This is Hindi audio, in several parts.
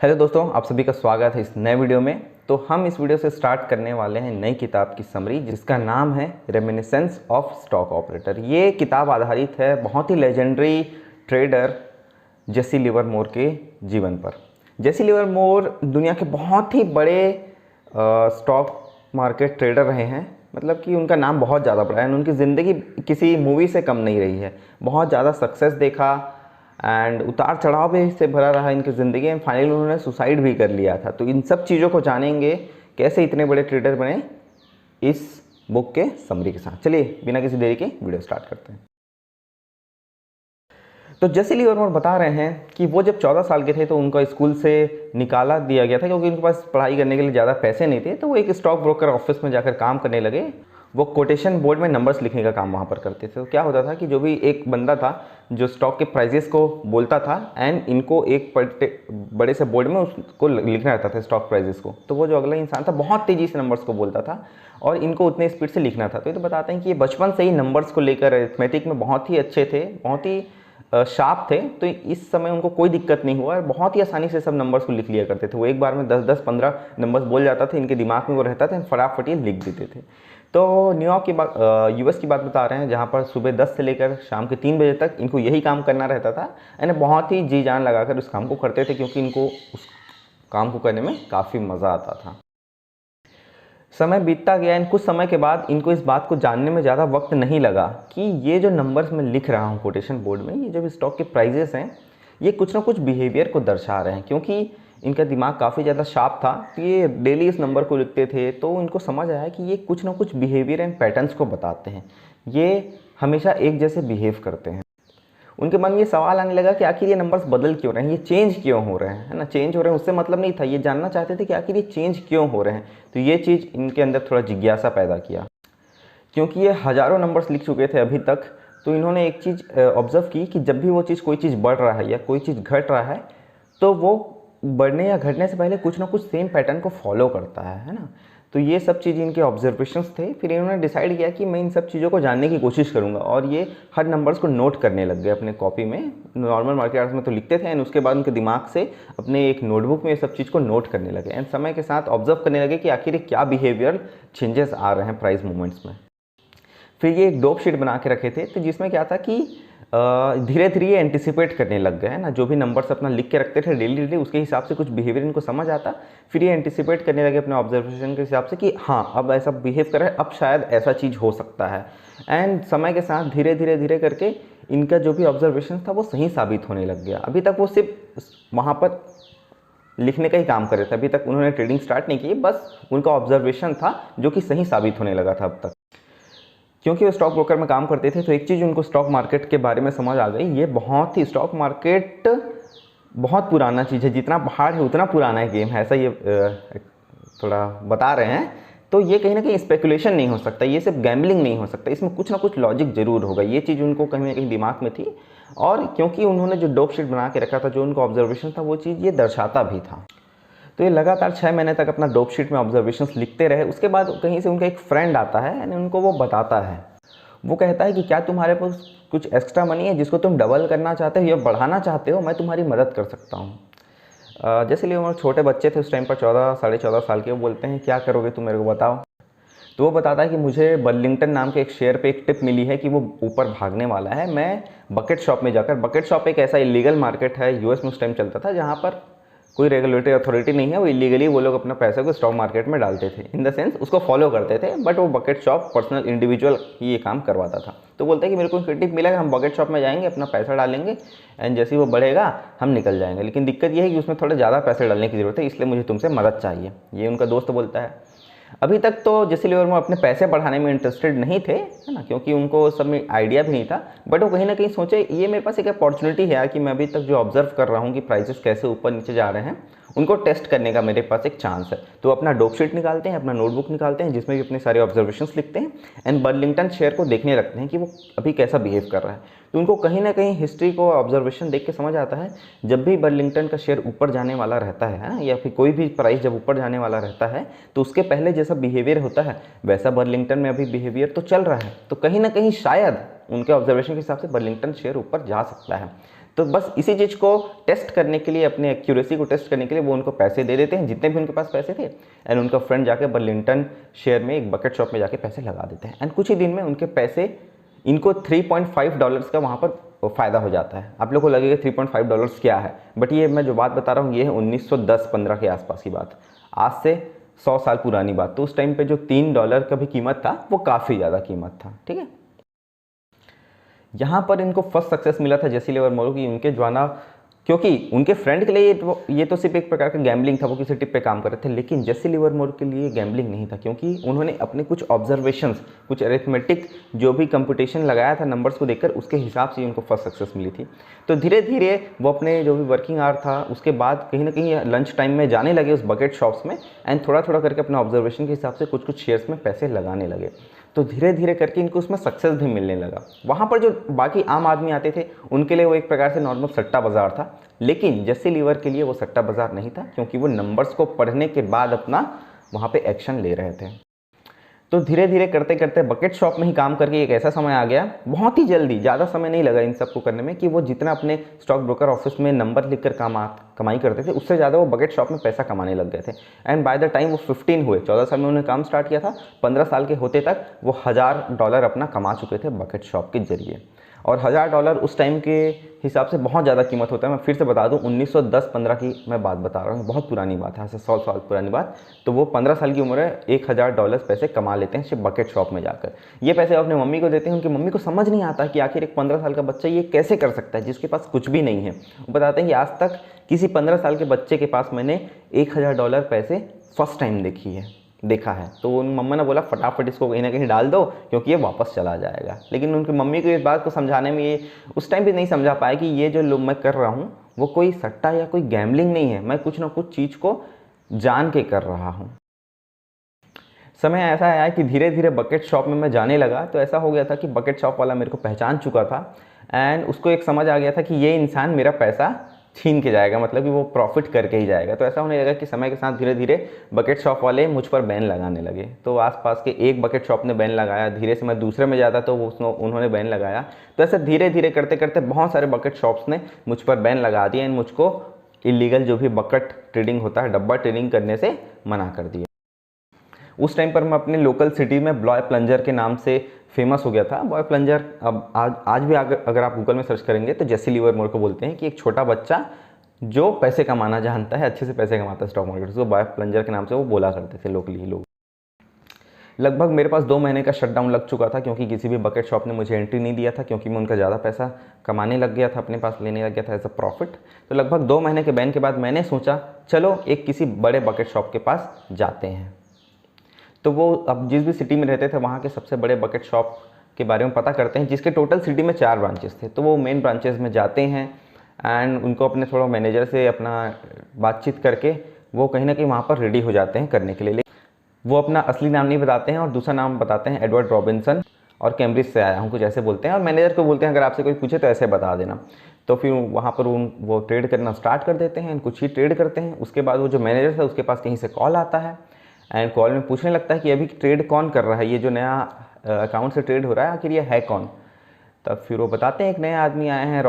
हेलो दोस्तों, आप सभी का स्वागत है इस नए वीडियो में। तो हम इस वीडियो से स्टार्ट करने वाले हैं नई किताब की समरी, जिसका नाम है रेमिनिसेंस ऑफ स्टॉक ऑपरेटर। ये किताब आधारित है बहुत ही लेजेंडरी ट्रेडर जेसी लिवरमोर के जीवन पर। जेसी लिवरमोर दुनिया के बहुत ही बड़े स्टॉक मार्केट ट्रेडर रहे हैं। मतलब कि उनका नाम बहुत ज़्यादा बड़ा है। उनकी ज़िंदगी किसी मूवी से कम नहीं रही है। बहुत ज़्यादा सक्सेस देखा एंड उतार चढ़ाव भी से भरा रहा इनकी ज़िंदगी। एंड फाइनली उन्होंने सुसाइड भी कर लिया था। तो इन सब चीज़ों को जानेंगे कैसे इतने बड़े ट्रेडर बने इस बुक के समरी के साथ। चलिए बिना किसी देरी के वीडियो स्टार्ट करते हैं। तो जेसी लिवरमोर बता रहे हैं कि वो जब 14 साल के थे तो उनको स्कूल से निकाला दिया गया था, क्योंकि उनके पास पढ़ाई करने के लिए ज़्यादा पैसे नहीं थे। तो वो एक स्टॉक ब्रोकर ऑफिस में जाकर काम करने लगे। वो कोटेशन बोर्ड में नंबर्स लिखने का काम वहाँ पर करते थे। तो क्या होता था कि जो भी एक बंदा था जो स्टॉक के प्राइजेस को बोलता था एंड इनको एक बड़े से बोर्ड में उसको लिखना रहता था स्टॉक प्राइजेस को। तो वो जो अगला इंसान था बहुत तेज़ी से नंबर्स को बोलता था और इनको उतने स्पीड से लिखना था। तो ये तो बताते हैं कि ये बचपन से ही नंबर्स को लेकर अरिथमेटिक में बहुत ही अच्छे थे, बहुत ही शार्प थे। तो इस समय उनको कोई दिक्कत नहीं हुआ और बहुत ही आसानी से सब नंबर्स को लिख लिया करते थे। वो एक बार में 10-10, 15 नंबर्स बोल जाता था, इनके दिमाग में वो रहता था, फटाफट ये लिख देते थे। तो न्यूयॉर्क की बात, यूएस की बात बता रहे हैं, जहाँ पर सुबह 10 से लेकर शाम के 3 बजे तक इनको यही काम करना रहता था। यानी बहुत ही जी जान लगाकर उस काम को करते थे, क्योंकि इनको उस काम को करने में काफ़ी मज़ा आता था। समय बीतता गया एंड कुछ समय के बाद इनको इस बात को जानने में ज़्यादा वक्त नहीं लगा कि ये जो नंबर्स मैं लिख रहा हूँ कोटेशन बोर्ड में, ये जो स्टॉक के प्राइजेस हैं, ये कुछ ना कुछ बिहेवियर को दर्शा रहे हैं। क्योंकि इनका दिमाग काफ़ी ज़्यादा शार्प था, तो ये डेली इस नंबर को लिखते थे। तो इनको समझ आया कि ये कुछ ना कुछ बिहेवियर एंड पैटर्न्स को बताते हैं, ये हमेशा एक जैसे बिहेव करते हैं। उनके मन में ये सवाल आने लगा कि आखिर ये नंबर्स बदल क्यों रहे हैं, ये चेंज क्यों हो रहे हैं, है ना। चेंज हो रहे हैं उससे मतलब नहीं था, ये जानना चाहते थे कि आखिर ये चेंज क्यों हो रहे हैं। तो ये चीज़ इनके अंदर थोड़ा जिज्ञासा पैदा किया। क्योंकि ये हज़ारों नंबर्स लिख चुके थे अभी तक, तो इन्होंने एक चीज़ ऑब्ज़र्व की कि जब भी वो चीज़ कोई चीज़ बढ़ रहा है या कोई चीज़ घट रहा है, तो वो बढ़ने या घटने से पहले कुछ ना कुछ सेम पैटर्न को फॉलो करता है ना। तो ये सब चीज़ इनके ऑब्जर्वेशंस थे। फिर इन्होंने डिसाइड किया कि मैं इन सब चीज़ों को जानने की कोशिश करूँगा, और ये हर नंबर्स को नोट करने लग गए अपने कॉपी में। नॉर्मल मार्केट आवर्स में तो लिखते थे एंड उसके बाद उनके दिमाग से अपने एक नोटबुक में ये सब चीज़ को नोट करने लगे एंड समय के साथ ऑब्जर्व करने लगे कि आखिर क्या बिहेवियर चेंजेस आ रहे हैं प्राइस मूवमेंट्स में। फिर ये एक डोप शीट बना के रखे थे, तो जिसमें क्या था कि धीरे धीरे ये एंटिसिपेट करने लग गए, है ना। जो भी नंबर्स अपना लिख के रखते थे डेली डेली, उसके हिसाब से कुछ बिहेवियर इनको समझ आता। फिर ये एंटिसिपेट करने लगे अपने ऑब्जर्वेशन के हिसाब से कि हाँ अब ऐसा बिहेव कर रहा है, अब शायद ऐसा चीज़ हो सकता है। एंड समय के साथ धीरे धीरे धीरे करके इनका जो भी ऑब्जर्वेशन था वो सही साबित होने लग गया। अभी तक वो सिर्फ वहाँ पर लिखने का ही काम कर रहे थे, अभी तक उन्होंने ट्रेडिंग स्टार्ट नहीं की, बस उनका ऑब्जर्वेशन था जो कि सही साबित होने लगा था अब तक। क्योंकि वो स्टॉक ब्रोकर में काम करते थे, तो एक चीज़ उनको स्टॉक मार्केट के बारे में समझ आ गई। ये बहुत ही स्टॉक मार्केट बहुत पुराना चीज़ है, जितना पहाड़ है उतना पुराना है गेम है, ऐसा ये थोड़ा बता रहे हैं। तो ये कहीं ना कहीं स्पेकुलेशन नहीं हो सकता, ये सिर्फ गैम्बलिंग नहीं हो सकता, इसमें कुछ ना कुछ लॉजिक जरूर होगा। ये चीज़ उनको कहीं ना कहीं दिमाग में थी, और क्योंकि उन्होंने जो डोप शीट बना के रखा था, जो उनका ऑब्जर्वेशन था, वो चीज़ ये दर्शाता भी था। तो ये लगातार 6 महीने तक अपना डोप शीट में ऑब्जर्वेशंस लिखते रहे। उसके बाद कहीं से उनका एक फ्रेंड आता है यानी उनको वो बताता है, वो कहता है कि क्या तुम्हारे पास कुछ एक्स्ट्रा मनी है जिसको तुम डबल करना चाहते हो या बढ़ाना चाहते हो, मैं तुम्हारी मदद कर सकता हूँ। जैसे लिए वो छोटे बच्चे थे उस टाइम पर, 14 साढ़े 14 साल के, वो बोलते हैं क्या करोगे तुम मेरे को बताओ। तो वो बताता है कि मुझे बर्लिंगटन नाम के एक शेयर पे एक टिप मिली है कि वो ऊपर भागने वाला है। मैं बकेट शॉप में जाकर, बकेट शॉप एक ऐसा इलीगल मार्केट है यूएस में उस टाइम चलता था, जहाँ पर कोई रेगुलेटरी अथॉरिटी नहीं है, वो इलीगली वो लोग अपना पैसे को स्टॉक मार्केट में डालते थे। इन द सेंस उसको फॉलो करते थे, बट वो बकेट शॉप पर्सनल इंडिविजुअल ही ये काम करवाता था। तो बोलते हैं कि मेरे को टिप मिला, हम बकेट शॉप में जाएंगे, अपना पैसा डालेंगे एंड जैसे ही वो बढ़ेगा हम निकल जाएंगे, लेकिन दिक्कत ये है कि उसमें थोड़ा ज़्यादा पैसे डालने की ज़रूरत है, इसलिए मुझे तुमसे मदद चाहिए। ये उनका दोस्त बोलता है। अभी तक तो जेसी लिवरमोर अपने पैसे बढ़ाने में इंटरेस्टेड नहीं थे, है ना, क्योंकि उनको सब में आइडिया भी नहीं था। बट वो कहीं ना कहीं सोचे ये मेरे पास एक अपॉर्चुनिटी है कि मैं अभी तक जो ऑब्जर्व कर रहा हूँ कि प्राइसेस कैसे ऊपर नीचे जा रहे हैं, उनको टेस्ट करने का मेरे पास एक चांस है। तो अपना डोप शीट निकालते हैं, अपना नोटबुक निकालते हैं, जिसमें भी अपने सारे ऑब्जर्वेशंस लिखते हैं एंड बर्लिंगटन शेयर को देखने लगते हैं कि वो अभी कैसा बिहेव कर रहा है। तो उनको कहीं ना कहीं हिस्ट्री को ऑब्जर्वेशन देख के समझ आता है, जब भी बर्लिंगटन का शेयर ऊपर जाने वाला रहता है ना, या फिर कोई भी प्राइस जब ऊपर जाने वाला रहता है, तो उसके पहले जैसा बिहेवियर होता है वैसा बर्लिंगटन में अभी बिहेवियर तो चल रहा है। तो कहीं ना कहीं शायद उनके ऑब्जर्वेशन के हिसाब से बर्लिंगटन शेयर ऊपर जा सकता है। तो बस इसी चीज़ को टेस्ट करने के लिए, अपने एक्यूरेसी को टेस्ट करने के लिए वो उनको पैसे दे देते हैं, जितने भी उनके पास पैसे थे, एंड उनका फ्रेंड जाके बर्लिंगटन शेयर में एक बकेट शॉप में जाके पैसे लगा देते हैं, एंड कुछ ही दिन में उनके पैसे, इनको $3.5 का वहाँ पर फ़ायदा हो जाता है। आप लोग को लगेगा $3.5 क्या है, बट ये मैं जो बात बता रहा हूँ ये है 1910-15 के आसपास की बात, आज से 100 साल पुरानी बात। तो उस टाइम पे जो $3 का भी कीमत था वो काफ़ी ज़्यादा कीमत था, ठीक है। यहाँ पर इनको फर्स्ट सक्सेस मिला था जेसी लिवरमोर की, उनके ज्वाना, क्योंकि उनके फ्रेंड के लिए ये तो सिर्फ एक प्रकार का गैम्बलिंग था, वो किसी टिप पे काम कर रहे थे, लेकिन जेसी लिवरमोर के लिए गैम्बलिंग नहीं था, क्योंकि उन्होंने अपने कुछ ऑब्जर्वेशंस, कुछ अरिथमेटिक जो भी कंप्यूटेशन लगाया था नंबर्स को देखकर, उसके हिसाब से उनको फर्स्ट सक्सेस मिली थी। तो धीरे धीरे वो अपने जो भी वर्किंग आवर था उसके बाद कहीं ना कहीं लंच टाइम में जाने लगे उस बकेट शॉप्स में, एंड थोड़ा थोड़ा करके अपने ऑब्जर्वेशन के हिसाब से कुछ कुछ शेयर्स में पैसे लगाने लगे। तो धीरे धीरे करके इनको उसमें सक्सेस भी मिलने लगा। वहाँ पर जो बाकी आम आदमी आते थे उनके लिए वो एक प्रकार से नॉर्मल सट्टा बाज़ार था, लेकिन जेसी लीवर के लिए वो सट्टा बाज़ार नहीं था, क्योंकि वो नंबर्स को पढ़ने के बाद अपना वहाँ पे एक्शन ले रहे थे। तो धीरे धीरे करते करते बकेट शॉप में ही काम करके एक ऐसा समय आ गया, बहुत ही जल्दी, ज़्यादा समय नहीं लगा इन सबको करने में, कि वो जितना अपने स्टॉक ब्रोकर ऑफिस में नंबर लिखकर कमाई करते थे, उससे ज़्यादा वो बकेट शॉप में पैसा कमाने लग गए थे। एंड बाय द टाइम वो 15 हुए, 14 साल में उन्होंने काम स्टार्ट किया था, 15 साल के होते तक वो $1000 अपना कमा चुके थे बकेट शॉप के जरिए। और $1000 उस टाइम के हिसाब से बहुत ज़्यादा कीमत होता है। मैं फिर से बता दूं, 1910-15 की मैं बात बता रहा हूँ, बहुत पुरानी बात है, ऐसे 100 साल पुरानी बात। तो वो 15 साल की उम्र है, $1000 पैसे कमा लेते हैं सिर्फ बकेट शॉप में जाकर। ये पैसे अपने मम्मी को देते हैं, उनकी मम्मी को समझ नहीं आता कि आखिर एक 15 साल का बच्चा ये कैसे कर सकता है जिसके पास कुछ भी नहीं है। वो बताते हैं कि आज तक किसी 15 साल के बच्चे के पास मैंने $1000 पैसे फर्स्ट टाइम देखा है। तो उन मम्मा ने बोला फटाफट इसको कहीं ना कहीं डाल दो, क्योंकि ये वापस चला जाएगा। लेकिन उनकी मम्मी को इस बात को समझाने में ये उस टाइम भी नहीं समझा पाया कि ये जो मैं कर रहा हूँ वो कोई सट्टा या कोई गैम्बलिंग नहीं है, मैं कुछ ना कुछ चीज़ को जान के कर रहा हूँ। समय ऐसा आया कि धीरे धीरे बकेट शॉप में मैं जाने लगा, तो ऐसा हो गया था कि बकेट शॉप वाला मेरे को पहचान चुका था, एंड उसको एक समझ आ गया था कि ये इंसान मेरा पैसा छीन के जाएगा, मतलब कि वो प्रॉफिट करके ही जाएगा। तो ऐसा होने लगा कि समय के साथ धीरे धीरे बकेट शॉप वाले मुझ पर बैन लगाने लगे। तो आसपास के एक बकेट शॉप ने बैन लगाया, धीरे से मैं दूसरे में जाता तो उन्होंने बैन लगाया। तो ऐसे धीरे धीरे करते करते बहुत सारे बकेट शॉप्स ने मुझ पर बैन लगा दिया, एंड मुझको इलीगल जो भी बकेट ट्रेडिंग होता है, डब्बा ट्रेडिंग करने से मना कर दिया। उस टाइम पर मैं अपने लोकल सिटी में बॉय प्लंजर के नाम से फेमस हो गया था। बॉय प्लंजर अब आज भी अगर आप गूगल में सर्च करेंगे तो जेसी लिवरमोर को बोलते हैं कि एक छोटा बच्चा जो पैसे कमाना जानता है, अच्छे से पैसे कमाता है स्टॉक मार्केट, उसको बॉय प्लंजर के नाम से वो बोला करते थे लोकली लोग। लगभग मेरे पास 2 महीने का शटडाउन लग चुका था, क्योंकि किसी भी बकेट शॉप ने मुझे एंट्री नहीं दिया था, क्योंकि मैं उनका ज़्यादा पैसा कमाने लग गया था, अपने पास लेने लग गया था एज अ प्रॉफिट। तो लगभग 2 महीने के बैन के बाद मैंने सोचा चलो एक किसी बड़े बकेट शॉप के पास जाते हैं। तो वो अब जिस भी सिटी में रहते थे वहाँ के सबसे बड़े बकेट शॉप के बारे में पता करते हैं, जिसके टोटल सिटी में 4 ब्रांचेस थे। तो वो मेन ब्रांचेस में जाते हैं, एंड उनको अपने थोड़ा मैनेजर से अपना बातचीत करके वो कहीं ना कहीं वहाँ पर रेडी हो जाते हैं करने के लिए। वो अपना असली नाम नहीं बताते हैं और दूसरा नाम बताते हैं एडवर्ड रॉबिन्सन, और कैम्ब्रिज से आया हूँ कुछ ऐसे बोलते हैं, और मैनेजर को बोलते हैं अगर आपसे कोई पूछे तो ऐसे बता देना। तो फिर वहाँ पर वो ट्रेड करना स्टार्ट कर देते हैं, कुछ ही ट्रेड करते हैं। उसके बाद वो जो मैनेजर था उसके पास कहीं से कॉल आता है, एंड कॉल में पूछने लगता है कि अभी ट्रेड कौन कर रहा है, ये जो नया अकाउंट से ट्रेड हो रहा है आखिर ये है कौन। तब फिर वो बताते हैं एक नया आदमी आए हैं,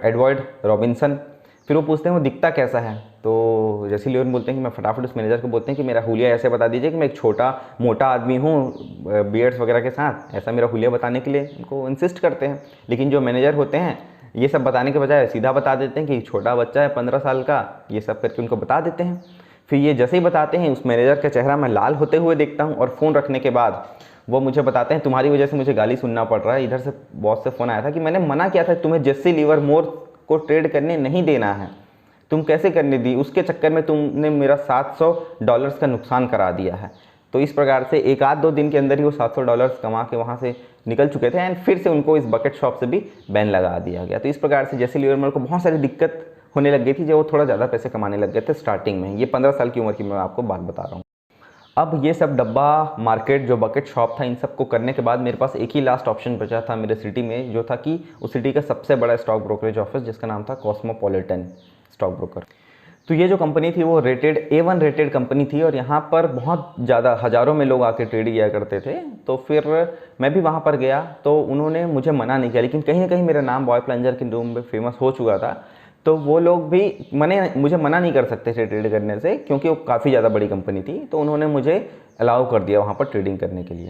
एडवर्ड रॉबिन्सन। फिर वो पूछते हैं वो दिखता कैसा है। तो जेसी लिवर बोलते हैं कि मैं फटाफट उस मैनेजर को बोलते हैं कि मेरा हुलिया ऐसे बता दीजिए कि मैं एक छोटा मोटा आदमी हूँ बियर्ड्स वगैरह के साथ, ऐसा मेरा हुलिया बताने के लिए उनको इंसिस्ट करते हैं। लेकिन जो मैनेजर होते हैं ये सब बताने के बजाय सीधा बता देते हैं कि छोटा बच्चा है 15 साल का, ये सब करके उनको बता देते हैं। फिर ये जैसे ही बताते हैं उस मैनेजर का चेहरा मैं लाल होते हुए देखता हूँ, और फ़ोन रखने के बाद वो मुझे बताते हैं तुम्हारी वजह से मुझे गाली सुनना पड़ रहा है। इधर से बॉस से फ़ोन आया था कि मैंने मना किया था तुम्हें जेसी लिवरमोर को ट्रेड करने नहीं देना है, तुम कैसे करने दी, उसके चक्कर में तुमने मेरा $700 का नुकसान करा दिया है। तो इस प्रकार से 1-2 दिन के अंदर ही वो $700 कमा के वहाँ से निकल चुके थे, एंड फिर से उनको इस बकेट शॉप से भी बैन लगा दिया गया। तो इस प्रकार से जेसी लिवरमोर को बहुत सारी दिक्कत होने लग गई थी, जब वो थोड़ा ज़्यादा पैसे कमाने लग गए थे स्टार्टिंग में। ये 15 साल की उम्र की मैं आपको बात बता रहा हूँ। अब ये सब डब्बा मार्केट जो बकेट शॉप था इन सब को करने के बाद मेरे पास एक ही लास्ट ऑप्शन बचा था मेरे सिटी में, जो था कि उस सिटी का सबसे बड़ा स्टॉक ब्रोकरेज ऑफिस जिसका नाम था कॉस्मोपॉलिटन स्टॉक ब्रोकर। तो ये जो कंपनी थी वो रेटेड A1 रेटेड कंपनी थी और यहाँ पर बहुत ज़्यादा हज़ारों में लोग आके ट्रेड किया करते थे। तो फिर मैं भी वहाँ पर गया तो उन्होंने मुझे मना नहीं किया, लेकिन कहीं ना कहीं मेरा नाम बॉय प्लंजर के रूम में फेमस हो चुका था। तो वो लोग भी मुझे मना नहीं कर सकते थे ट्रेड करने से, क्योंकि वो काफ़ी ज़्यादा बड़ी कंपनी थी। तो उन्होंने मुझे अलाउ कर दिया वहाँ पर ट्रेडिंग करने के लिए।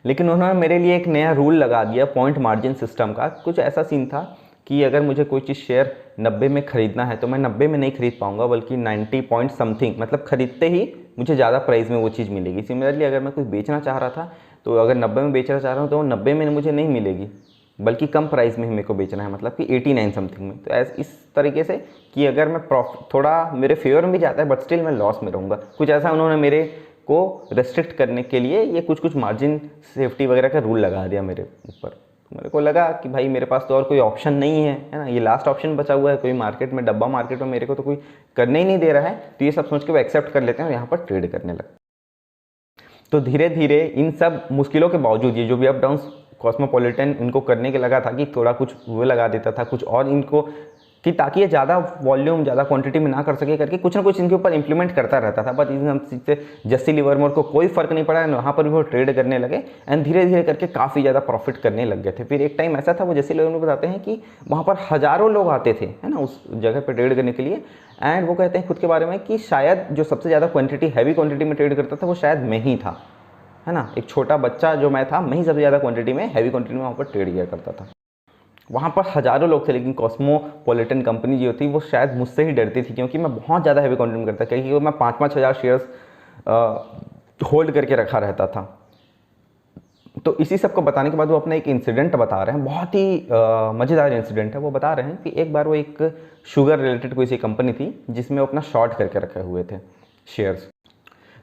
लेकिन उन्होंने मेरे लिए एक नया रूल लगा दिया पॉइंट मार्जिन सिस्टम का। कुछ ऐसा सीन था कि अगर मुझे कोई चीज़ शेयर 90 में ख़रीदना है तो मैं 90 में नहीं खरीद पाऊंगा, बल्कि 90 पॉइंट समथिंग, मतलब ख़रीदते ही मुझे ज़्यादा प्राइस में वो चीज़ मिलेगी। सिमिलरली अगर मैं कुछ बेचना चाह रहा था तो अगर 90 में बेचना चाह रहा हूँ तो वो 90 में मुझे नहीं मिलेगी, बल्कि कम प्राइस में ही मेरे को बेचना है, मतलब कि 89 समथिंग में। तो इस तरीके से कि अगर मैं प्रॉफिट थोड़ा मेरे फेवर में भी जाता है बट स्टिल मैं लॉस में रहूँगा, कुछ ऐसा उन्होंने मेरे को रेस्ट्रिक्ट करने के लिए ये कुछ मार्जिन सेफ्टी वगैरह का रूल लगा दिया मेरे ऊपर। मेरे को लगा कि भाई मेरे पास तो और कोई ऑप्शन नहीं है ना, ये लास्ट ऑप्शन बचा हुआ है। कोई मार्केट में डब्बा मार्केट में मेरे को तो कोई करने ही नहीं दे रहा है, तो ये सब सोच के वो एक्सेप्ट कर लेते हैं और यहाँ पर ट्रेड करने लगते हैं। तो धीरे धीरे इन सब मुश्किलों के बावजूद ये जो भी अप डाउन्स कॉस्मोपॉलिटन इनको करने के लगा था कि थोड़ा कुछ वो लगा देता था कुछ और इनको, कि ताकि ये ज़्यादा वॉल्यूम ज़्यादा क्वांटिटी में ना कर सके करके कुछ ना कुछ इनके ऊपर इंप्लीमेंट करता रहता था। बट इन चीज़ से जस्सी लिवरमोर को कोई फ़र्क नहीं पड़ा, वहाँ पर भी वो ट्रेड करने लगे एंड धीरे धीरे करके काफ़ी ज़्यादा प्रॉफिट करने लग गए थे। फिर एक टाइम ऐसा था, वो जस्सी लिवरमोर बताते हैं कि वहाँ पर हज़ारों लोग आते थे, है ना, उस जगह पर ट्रेड करने के लिए। एंड वो कहते हैं खुद के बारे में कि शायद जो सबसे ज़्यादा क्वान्टिटी हैवी क्वान्टिटी में ट्रेड करता था वो शायद मैं ही था, है ना। एक छोटा बच्चा जो मैं था, मैं ही सबसे ज़्यादा क्वांटिटी में हैवी क्वांटिटी में वहाँ पर ट्रेड किया करता था। वहाँ पर हज़ारों लोग थे, लेकिन कॉस्मोपॉलिटन कंपनी जो थी वो शायद मुझसे ही डरती थी, क्योंकि मैं बहुत ज़्यादा हैवी क्वांटिटी में करता, क्योंकि मैं 5-5 हज़ार शेयर्स होल्ड करके रखा रहता था। तो इसी सब को बताने के बाद वो अपना एक इंसिडेंट बता रहे हैं, बहुत ही मज़ेदार इंसिडेंट है। वो बता रहे हैं कि एक बार वो एक शुगर रिलेटेड कोई सी कंपनी थी जिसमें वो अपना शॉर्ट करके रखे हुए थे शेयर्स।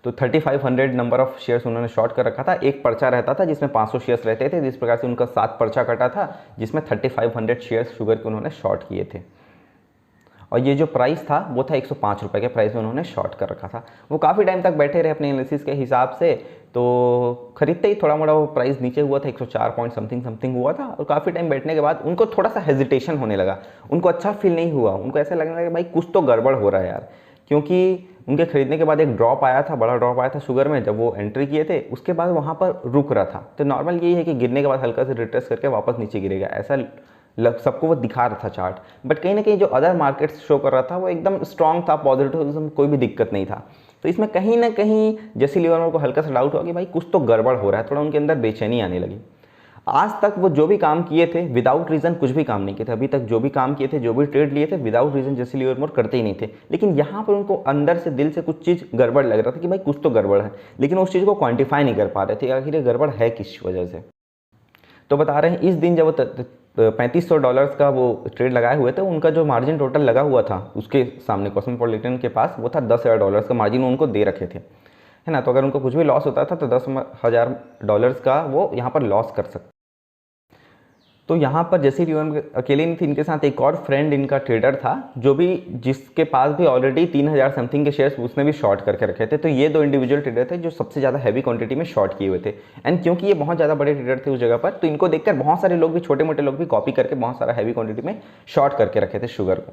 तो 3500 नंबर ऑफ शेयर्स उन्होंने शॉर्ट कर रखा था। एक पर्चा रहता था जिसमें 500 शेयर्स रहते थे, जिस प्रकार से उनका 7 पर्चा कटा था जिसमें 3500 शेयर्स शुगर के उन्होंने शॉर्ट किए थे। और ये जो प्राइस था वो था 105 रुपये के प्राइस में उन्होंने शॉर्ट कर रखा था। वो काफ़ी टाइम तक बैठे रहे अपने एनालिसिस के हिसाब से, तो खरीदते ही थोड़ा मोड़ा वो प्राइस नीचे हुआ था, 104 पॉइंट समथिंग हुआ था। और काफ़ी टाइम बैठने के बाद उनको थोड़ा सा हेजिटेशन होने लगा, उनको अच्छा फील नहीं हुआ, उनको ऐसा लगने लगा भाई कुछ तो गड़बड़ हो रहा है यार। क्योंकि उनके खरीदने के बाद एक ड्रॉप आया था, बड़ा ड्रॉप आया था शुगर में, जब वो एंट्री किए थे उसके बाद वहाँ पर रुक रहा था। तो नॉर्मल यही है कि गिरने के बाद हल्का से रिट्रेस करके वापस नीचे गिरेगा, ऐसा सबको वो दिखा रहा था चार्ट। बट कहीं ना कहीं जो अदर मार्केट्स शो कर रहा था वो एकदम स्ट्रॉन्ग था, पॉजिटिव, कोई भी दिक्कत नहीं था। तो इसमें कहीं ना कहीं जैसी लिवरमोर को हल्का सा डाउट हुआ कि भाई कुछ तो गड़बड़ हो रहा है, थोड़ा उनके अंदर बेचैनी आने लगी। आज तक वो जो भी काम किए थे विदाउट रीज़न कुछ भी काम नहीं किए थे, अभी तक जो भी काम किए थे, जो भी ट्रेड लिए थे, विदाउट रीज़न जैसे लिवरमोर करते ही नहीं थे। लेकिन यहाँ पर उनको अंदर से दिल से कुछ चीज़ गड़बड़ लग रहा था कि भाई कुछ तो गड़बड़ है, लेकिन उस चीज़ को क्वांटिफाई नहीं कर पा रहे थे आखिर ये गड़बड़ है किस वजह से। तो बता रहे हैं इस दिन जब वो $3500 का वो ट्रेड लगाए हुए थे, उनका जो मार्जिन टोटल लगा हुआ था उसके सामने कॉस्मोपॉलिटन के पास वो था $10,000 का मार्जिन उनको दे रखे थे, है ना। तो अगर उनको कुछ भी लॉस होता था तो $10,000 का वो यहाँ पर लॉस कर सकते। तो यहाँ पर जैसे लिवरमोर अकेले नहीं थी, इनके साथ एक और फ्रेंड इनका ट्रेडर था जो भी जिसके पास भी ऑलरेडी 3000 समथिंग के शेयर्स उसने भी शॉर्ट करके रखे थे। तो ये दो इंडिविजुअल ट्रेडर थे जो सबसे ज़्यादा हैवी क्वांटिटी में शॉर्ट किए हुए थे। एंड क्योंकि ये बहुत ज़्यादा बड़े ट्रेडर थे उस जगह पर, तो इनको देखकर बहुत सारे लोग भी, छोटे मोटे लोग भी कॉपी करके बहुत सारा हैवी क्वांटिटी में शॉर्ट करके रखे थे शुगर को।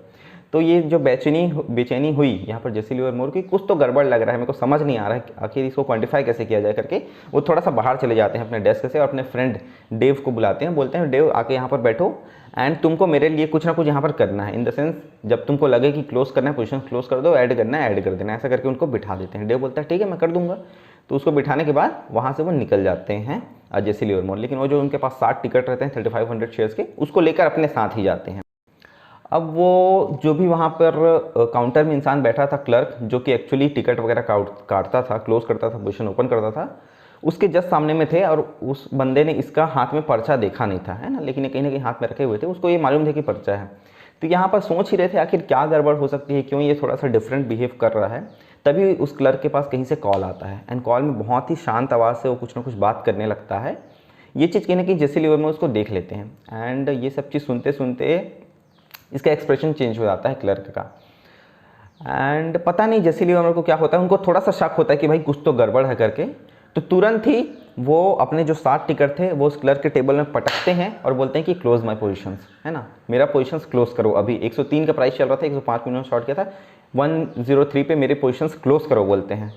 तो ये जो बेचैनी हुई यहाँ पर जैसी लिवरमोर की, कुछ तो गड़बड़ लग रहा है, मेरे को समझ नहीं आ रहा है आखिर इसको क्वांटिफाई कैसे किया जाए करके, वो थोड़ा सा बाहर चले जाते हैं अपने डेस्क से और अपने फ्रेंड डेव को बुलाते हैं, बोलते हैं डेव आके यहाँ पर बैठो एंड तुमको मेरे लिए कुछ ना कुछ यहाँ पर करना है। इन द सेंस जब तुमको लगे कि क्लोज करना है, पोजीशन क्लोज कर दो, ऐड करना है ऐड कर देना, ऐसा करके उनको बिठा देते हैं। डेव बोलता है ठीक है मैं कर दूंगा। तो उसको बिठाने के बाद वहाँ से वो निकल जाते हैं जैसी लिवरमोर। लेकिन वो जो उनके पास 60 टिकट रहते हैं 3500 शेयर्स के, उसको लेकर अपने साथ ही जाते हैं। अब वो जो भी वहाँ पर काउंटर में इंसान बैठा था, क्लर्क, जो कि एक्चुअली टिकट वगैरह काटता था, क्लोज करता था, पोजीशन ओपन करता था, उसके जस्ट सामने में थे। और उस बंदे ने इसका हाथ में पर्चा देखा नहीं था, है ना, लेकिन कहीं ना कहीं हाथ में रखे हुए थे, उसको ये मालूम था कि पर्चा है। तो यहाँ पर सोच ही रहे थे आखिर क्या गड़बड़ हो सकती है, क्यों ये थोड़ा सा डिफरेंट बिहेव कर रहा है। तभी उस क्लर्क के पास कहीं से कॉल आता है एंड कॉल में बहुत ही शांत आवाज़ से वो कुछ ना कुछ बात करने लगता है। ये चीज़ कहीं ना कहीं जैसे लिवरमोर उसको देख लेते हैं एंड ये सब चीज़ सुनते सुनते इसका एक्सप्रेशन चेंज हो जाता है क्लर्क का। एंड पता नहीं जैसे लिवरमोर को क्या होता है, उनको थोड़ा सा शक होता है कि भाई कुछ तो गड़बड़ है करके। तो तुरंत ही वो अपने जो 60 टिकट थे वो उस क्लर्क के टेबल में पटकते हैं और बोलते हैं कि क्लोज माय पोजीशंस, है ना, मेरा पोजीशंस क्लोज करो। अभी 103 का प्राइस चल रहा था, 105 में उन्होंने शॉर्ट किया था, 103 पे मेरे पोजीशंस क्लोज करो बोलते हैं।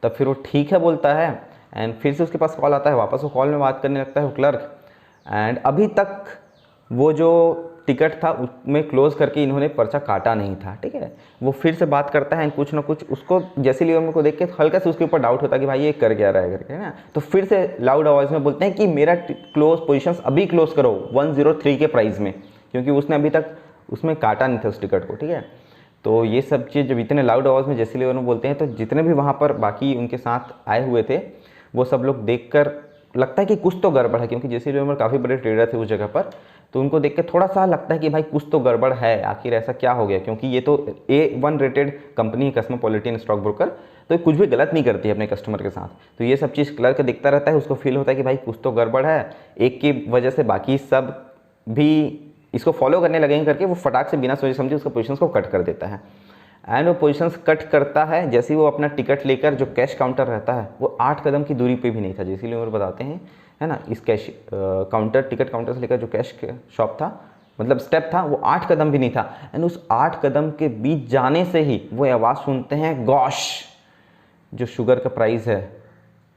तब फिर वो ठीक है बोलता है एंड फिर से उसके पास कॉल आता है, वापस वो कॉल में बात करने लगता है वो क्लर्क। एंड अभी तक वो जो टिकट था उसमें क्लोज करके इन्होंने पर्चा काटा नहीं था, ठीक है। वो फिर से बात करता है एंड कुछ ना कुछ उसको जैसे लियोमर को देख के हल्का से उसके ऊपर डाउट होता है कि भाई ये कर क्या रहा है करके, है ना। तो फिर से लाउड आवाज़ में बोलते हैं कि मेरा क्लोज पोजीशंस अभी क्लोज करो 103 के प्राइस में, क्योंकि उसने अभी तक उसमें काटा नहीं था उस टिकट को, ठीक है। तो ये सब चीज़ जब इतने लाउड आवाज़ में जैसे लियोमर बोलते हैं तो जितने भी वहाँ पर बाकी उनके साथ आए हुए थे वो सब लोग देखकर लगता है कि कुछ तो गड़बड़ है, क्योंकि जेसी लियोमर काफ़ी बड़े ट्रेडर थे उस जगह पर। तो उनको देख के थोड़ा सा लगता है कि भाई कुछ तो गड़बड़ है, आखिर ऐसा क्या हो गया, क्योंकि ये तो A1 रेटेड कंपनी है कॉस्मोपॉलिटन स्टॉक ब्रोकर, तो ये कुछ भी गलत नहीं करती है अपने कस्टमर के साथ। तो ये सब चीज़ क्लर्क देखता रहता है, उसको फील होता है कि भाई कुछ तो गड़बड़ है, एक की वजह से बाकी सब भी इसको फॉलो करने लगेंगे करके वो फटाक से बिना सोचे समझे उसका पोजीशंस को कट कर देता है। एंड वो पोजीशंस कट करता है जैसे ही वो अपना टिकट लेकर, जो कैश काउंटर रहता है वो 8 कदम की दूरी पे भी नहीं था, जैसे लियोमर बताते हैं, है ना। इस कैश काउंटर, टिकट काउंटर से लेकर जो कैश शॉप था, मतलब स्टेप था, वो 8 कदम भी नहीं था। एंड उस 8 कदम के बीच जाने से ही वो आवाज़ सुनते हैं, गॉश, जो शुगर का प्राइस है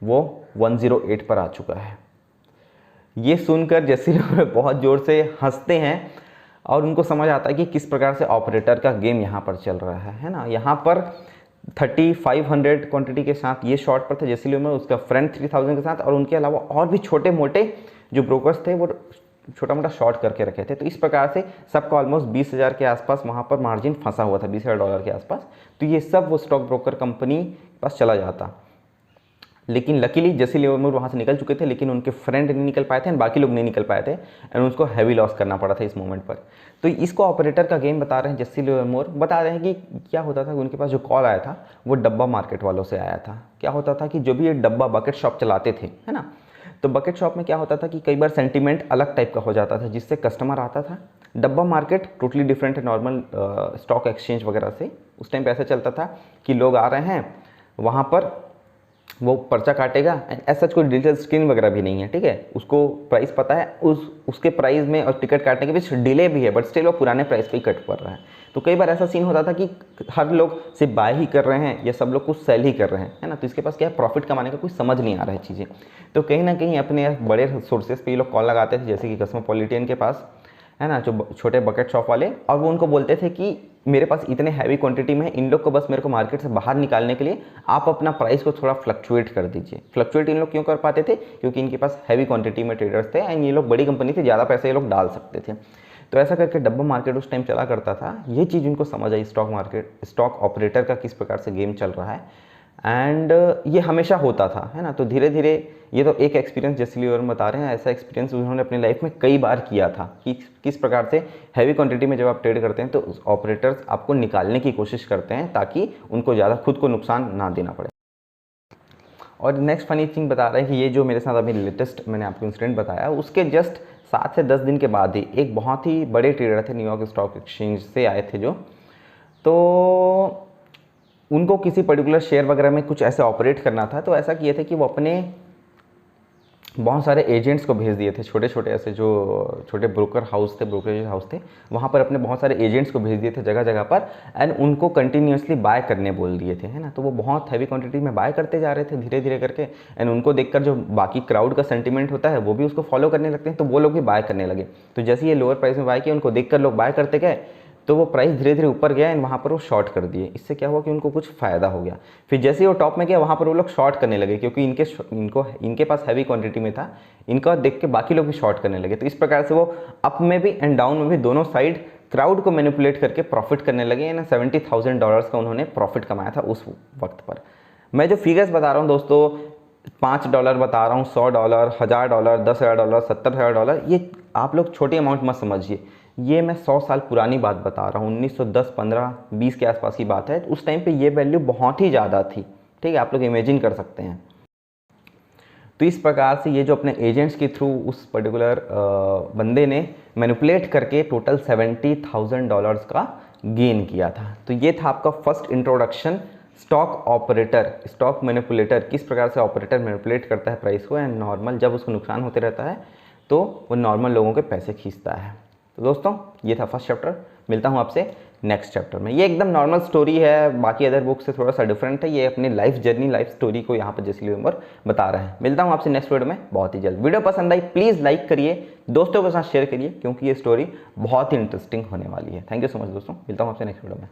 वो 108 पर आ चुका है। ये सुनकर जैसे लोग बहुत ज़ोर से हंसते हैं और उनको समझ आता है कि किस प्रकार से ऑपरेटर का गेम यहाँ पर चल रहा है ना। यहाँ पर 3500 क्वांटिटी के साथ ये शॉर्ट पर था जेसी लियोमर, उसका फ्रेंड 3000 के साथ, और उनके अलावा और भी छोटे मोटे जो ब्रोकर्स थे वो छोटा मोटा शॉर्ट करके रखे थे। तो इस प्रकार से सबका ऑलमोस्ट 20,000 के आसपास वहाँ पर मार्जिन फंसा हुआ था, $20,000 के आसपास। तो ये सब वो स्टॉक ब्रोकर कंपनी पास चला जाता। लेकिन लकीली जेसी लियोमर वहाँ से निकल चुके थे, लेकिन उनके फ्रेंड नहीं निकल पाए थे एंड बाकी लोग नहीं निकल पाए थे एंड उसको हैवी लॉस करना पड़ा था इस मोमेंट पर। तो इसको ऑपरेटर का गेम बता रहे हैं जेसी लियोमर, बता रहे हैं कि क्या होता था। उनके पास जो कॉल आया था वो डब्बा मार्केट वालों से आया था। क्या होता था कि जो भी ये डब्बा बकेट शॉप चलाते थे, है ना, तो बकेट शॉप में क्या होता था कि कई बार सेंटीमेंट अलग टाइप का हो जाता था, जिससे कस्टमर आता था। डब्बा मार्केट टोटली डिफरेंट है नॉर्मल स्टॉक एक्सचेंज वगैरह से। उस टाइम पे ऐसा चलता था कि लोग आ रहे हैं वहाँ पर, वो पर्चा काटेगा एंड ऐसा कोई डिजिटल स्क्रीन वगैरह भी नहीं है, ठीक है। उसको प्राइस पता है, उसके प्राइस में और टिकट काटने के बीच डिले भी है, बट स्टिल वो पुराने प्राइस पे ही कट पड़ रहा है। तो कई बार ऐसा सीन होता था कि हर लोग सिर्फ बाय ही कर रहे हैं या सब लोग कुछ सेल ही कर रहे हैं, है ना। तो इसके पास क्या है, प्रॉफिट कमाने का कुछ समझ नहीं आ रहा है चीज़ें। तो कहीं ना कहीं अपने बड़े सोर्सेज पे ये लोग कॉल लगाते थे, जैसे कि कॉस्मोपॉलिटन के पास, है ना, जो छोटे बकेट शॉप वाले, और वो उनको बोलते थे कि मेरे पास इतने हैवी क्वांटिटी में है, इन लोग को बस मेरे को मार्केट से बाहर निकालने के लिए आप अपना प्राइस को थोड़ा फ्लक्चुएट कर दीजिए। फ्लक्चुएट इन लोग क्यों कर पाते थे, क्योंकि इनके पास हैवी क्वांटिटी में ट्रेडर्स थे एंड ये लोग बड़ी कंपनी थे, ज़्यादा पैसे ये लोग डाल सकते थे। तो ऐसा करके डब्बा मार्केट उस टाइम चला करता था। ये चीज़ उनको समझ आई स्टॉक मार्केट, स्टॉक ऑपरेटर का किस प्रकार से गेम चल रहा है एंड ये हमेशा होता था, है ना। तो धीरे धीरे ये तो एक एक्सपीरियंस जेसी लियोमर बता रहे हैं, ऐसा एक्सपीरियंस उन्होंने अपनी लाइफ में कई बार किया था कि किस प्रकार से हैवी क्वांटिटी में जब आप ट्रेड करते हैं तो ऑपरेटर्स आपको निकालने की कोशिश करते हैं ताकि उनको ज़्यादा खुद को नुकसान ना देना पड़े। और नेक्स्ट फनी थिंग बता रहे हैं कि ये जो मेरे साथ अभी लेटेस्ट मैंने आपको इंसिडेंट बताया, उसके जस्ट 7 से 10 दिन के बाद ही एक बहुत ही बड़े ट्रेडर थे, न्यूयॉर्क स्टॉक एक्सचेंज से आए थे जो, तो उनको किसी पर्टिकुलर शेयर वगैरह में कुछ ऐसे ऑपरेट करना था। तो ऐसा किए थे कि वो अपने बहुत सारे एजेंट्स को भेज दिए थे, छोटे छोटे ऐसे जो छोटे ब्रोकर हाउस थे, ब्रोकरेज हाउस थे, वहाँ पर अपने बहुत सारे एजेंट्स को भेज दिए थे जगह जगह पर एंड उनको कंटिन्यूसली बाय करने बोल दिए थे, है ना। तो वो बहुत हैवी क्वांटिटी में बाय करते जा रहे थे धीरे धीरे करके एंड उनको देखकर जो बाकी क्राउड का सेंटीमेंट होता है वो भी उसको फॉलो करने लगते हैं, तो वो लोग भी बाय करने लगे। तो जैसे ये लोअर प्राइस में बाय किया, उनको देखकर लोग बाय करते गए, तो वो प्राइस धीरे धीरे ऊपर गया एंड वहाँ पर वो शॉर्ट कर दिए। इससे क्या हुआ कि उनको कुछ फ़ायदा हो गया। फिर जैसे ही वो टॉप में गया वहाँ पर वो लोग शॉर्ट करने लगे, क्योंकि इनके पास हैवी क्वांटिटी में था, इनका देख के बाकी लोग भी शॉर्ट करने लगे। तो इस प्रकार से वो अप में भी एंड डाउन में भी दोनों साइड क्राउड को मैनिपुलेट करके प्रॉफिट करने लगे ना। $70,000 का उन्होंने प्रॉफिट कमाया था उस वक्त पर। मैं जो फिगर्स बता रहा हूँ दोस्तों, $5 बता रहा हूँ, $100, $1000, $10,000, $70,000, ये आप लोग छोटी अमाउंट मत समझिए। ये मैं 100 साल पुरानी बात बता रहा हूँ, 1910, 15, 20 के आसपास की बात है। उस टाइम पे ये वैल्यू बहुत ही ज़्यादा थी, ठीक है, आप लोग इमेजिन कर सकते हैं। तो इस प्रकार से ये जो अपने एजेंट्स के थ्रू उस पर्टिकुलर बंदे ने मैनिपुलेट करके टोटल $70,000 का गेन किया था। तो ये था आपका first introduction, stock operator, stock manipulator, किस प्रकार से ऑपरेटर मैनिपुलेट करता है प्राइस को एंड नॉर्मल जब उसको नुकसान होते रहता है तो वो नॉर्मल लोगों के पैसे खींचता है। तो दोस्तों ये था फर्स्ट चैप्टर। मिलता हूँ आपसे नेक्स्ट चैप्टर में। ये एकदम नॉर्मल स्टोरी है, बाकी अदर बुक से थोड़ा सा डिफरेंट है। ये अपनी लाइफ जर्नी, लाइफ स्टोरी को यहाँ पर जेसी लिविंबर बता रहे हैं। मिलता हूँ आपसे नेक्स्ट वीडियो में बहुत ही जल्द। वीडियो पसंद आई प्लीज़ लाइक करिए, दोस्तों के साथ शेयर करिए, क्योंकि ये स्टोरी बहुत ही इंटरेस्टिंग होने वाली है। थैंक यू सो मच दोस्तों, मिलता हूँ आपसे नेक्स्ट वीडियो में।